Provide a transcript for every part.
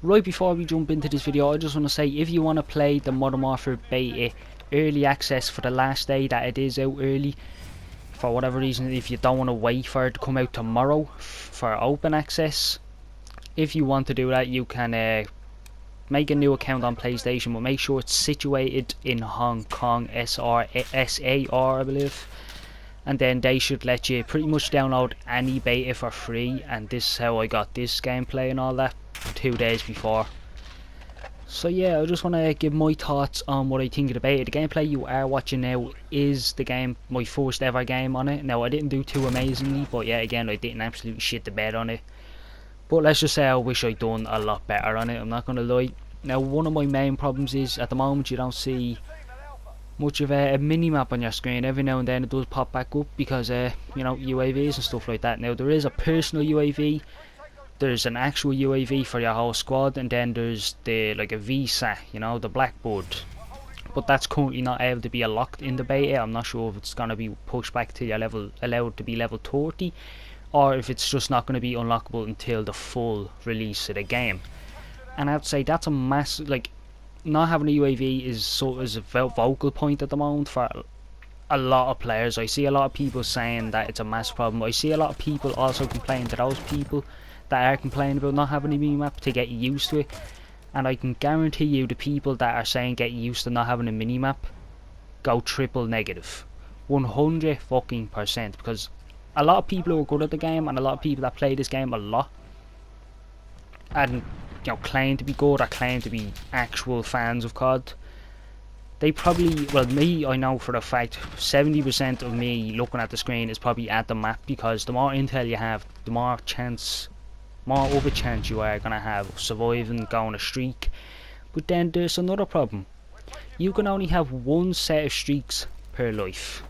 Right before we jump into this video, I just want to say, if you want to play the Modern Warfare beta early access for the last day that it is out early, for whatever reason, if you don't want to wait for it to come out tomorrow for open access, if you want to do that, you can make a new account on PlayStation, but make sure it's situated in Hong Kong, SAR, I believe. And then they should let you pretty much download any beta for free, and this is how I got this gameplay and all that 2 days before. So yeah, I just want to give my thoughts on what I think of the beta. The gameplay you are watching now is the game, my first ever game on it. Now, I didn't do too amazingly, but yeah, again, I didn't absolutely shit the bed on it. But let's just say I wish I'd done a lot better on it, I'm not going to lie. Now, one of my main problems is, at the moment, you don't see much of a mini-map on your screen. Every now and then it does pop back up because, you know, UAVs and stuff like that. Now, there is a personal UAV, there's an actual UAV for your whole squad, and then there's the, like, a VSAT, you know, the Blackbird. But that's currently not able to be unlocked in the beta. I'm not sure if it's going to be pushed back to your level, allowed to be level 30, or if it's just not going to be unlockable until the full release of the game. And I'd say that's a massive, like, not having a UAV is sort of a vocal point at the moment for a lot of players. I see a lot of people saying that it's a massive problem. I see a lot of people also complaining to those people that are complaining about not having a mini-map to get used to it. And I can guarantee you the people that are saying get used to not having a mini-map go triple negative. 100 fucking %. Because a lot of people who are good at the game, and a lot of people that play this game a lot, and you know, claim to be good or claim to be actual fans of COD, they probably, well, me, I know for a fact 70% of me looking at the screen is probably at the map, because the more intel you have, the more of a chance you are gonna have of surviving, going a streak. But then there's another problem. You can only have one set of streaks per life,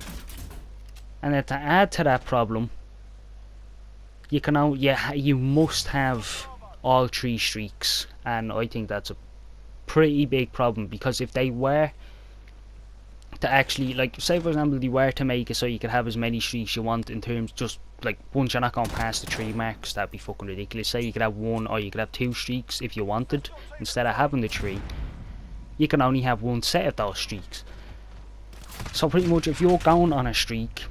and then to add to that problem, you must have all 3 streaks, and I think that's a pretty big problem. Because if they were to actually, like, say for example they were to make it so you could have as many streaks you want, in terms just like once you're not going past the 3 marks, that'd be fucking ridiculous. Say you could have 1 or you could have 2 streaks if you wanted, instead of having the 3, you can only have 1 set of those streaks. So pretty much if you're going on a streak,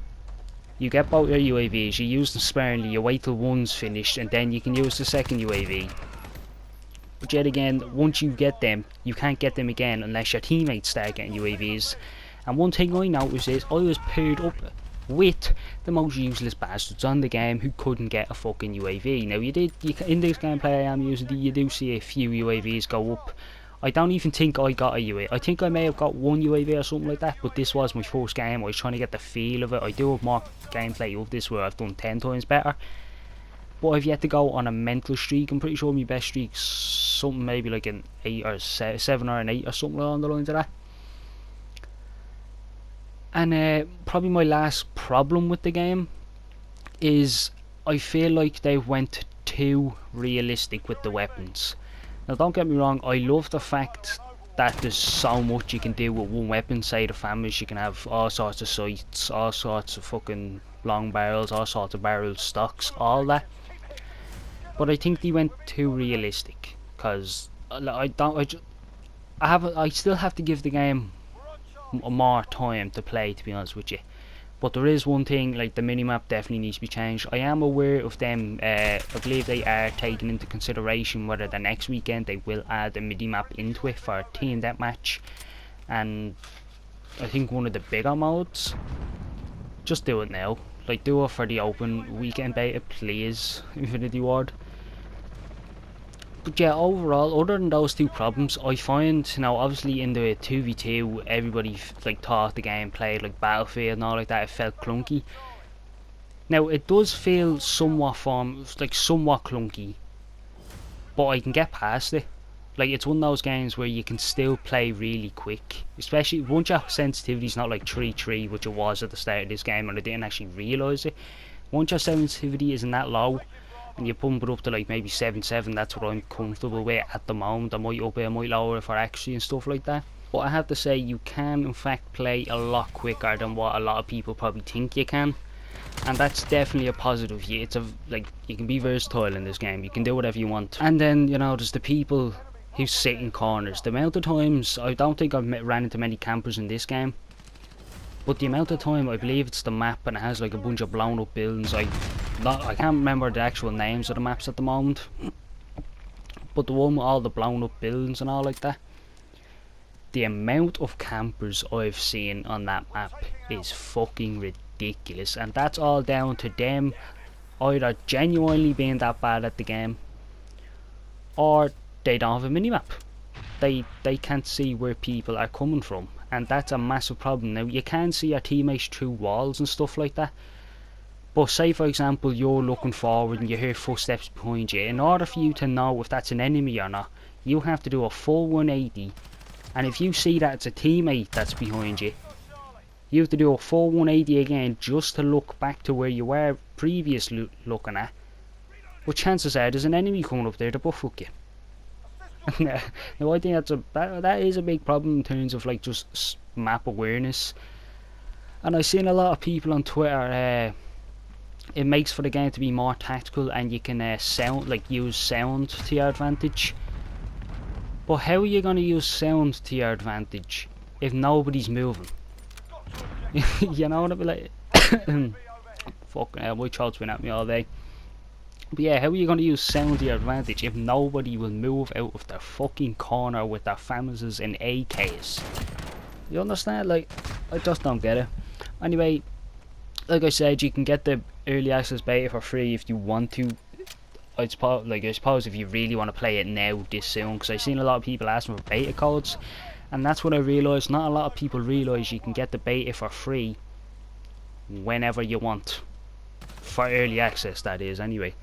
you get both your UAVs, you use them sparingly, you wait till one's finished, and then you can use the second UAV. But yet again, once you get them, you can't get them again unless your teammates start getting UAVs. And one thing I noticed is, I was paired up with the most useless bastards on the game who couldn't get a fucking UAV. Now, in this gameplay I am using, you do see a few UAVs go up. I don't even think I got a UAV. I think I may have got 1 UAV or something like that, but this was my first game. I was trying to get the feel of it. I do have more gameplay of this where I've done 10 times better, but I've yet to go on a mental streak. I'm pretty sure my best streak's something maybe like an 8 or 7 or an 8 or something along the lines of that. And probably my last problem with the game is I feel like they went too realistic with the weapons. Now, don't get me wrong, I love the fact that there's so much you can do with one weapon. Say the FAMAS, you can have all sorts of sights, all sorts of fucking long barrels, all sorts of barrel stocks, all that. But I think they went too realistic, because I still have to give the game more time to play, to be honest with you. But there is one thing, like the minimap definitely needs to be changed. I am aware of them, I believe they are taking into consideration whether the next weekend they will add a minimap into it for a team deathmatch, and I think one of the bigger modes. Just do it now, like do it for the open weekend beta, please, Infinity Ward. But yeah, overall, other than those 2 problems, I find, you know, obviously in the 2v2, everybody like thought the game played like Battlefield and all like that. It felt clunky. Now it does feel somewhat clunky, but I can get past it. Like, it's one of those games where you can still play really quick, especially once your sensitivity's not like 3-3, which it was at the start of this game, and I didn't actually realise it. Once your sensitivity isn't that low, and you pump it up to like maybe 7-7, that's what I'm comfortable with at the moment. I might up it, I might lower it for accuracy and stuff like that. But I have to say, you can in fact play a lot quicker than what a lot of people probably think you can. and that's definitely a positive. It's like, you can be versatile in this game, you can do whatever you want. And then, you know, there's the people who sit in corners. The amount of times, I don't think I've ran into many campers in this game, but the amount of time, I believe it's the map, and it has like a bunch of blown up buildings. I can't remember the actual names of the maps at the moment, but the one with all the blown up buildings and all like that, the amount of campers I've seen on that map is fucking ridiculous, and that's all down to them either genuinely being that bad at the game, or they don't have a minimap. They can't see where people are coming from, and that's a massive problem. Now, you can see your teammates through walls and stuff like that, but say for example you're looking forward and you hear footsteps behind you. In order for you to know if that's an enemy or not, you have to do a full 180, and if you see that it's a teammate that's behind you, you have to do a full 180 again just to look back to where you were previously looking at. But chances are there's an enemy coming up there to buff hook you. Now, I think that is a big problem in terms of like just map awareness. And I've seen a lot of people on Twitter, it makes for the game to be more tactical, and you can use sound to your advantage. But how are you going to use sound to your advantage if nobody's moving? You know what I mean? Like, fucking hell, my throat's been at me all day. But yeah, how are you going to use sound to your advantage if nobody will move out of their fucking corner with their FAMASs and AKs? You understand? Like, I just don't get it. Anyway, like I said, you can get the early access beta for free if you want to. I suppose if you really want to play it now this soon, because I've seen a lot of people asking for beta codes, and that's what I realised. Not a lot of people realise you can get the beta for free whenever you want, for early access, that is. Anyway,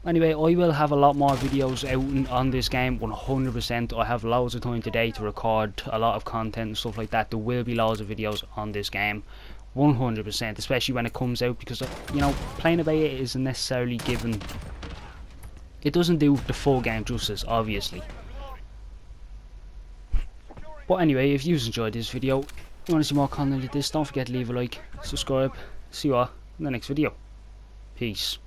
I will have a lot more videos out on this game, 100%. I have loads of time today to record a lot of content and stuff like that. There will be loads of videos on this game, 100%, especially when it comes out, because, you know, playing a beta isn't necessarily given, it doesn't do the full game justice, obviously. But anyway, if you've enjoyed this video, you want to see more content like this, don't forget to leave a like, subscribe. See you all in the next video. Peace.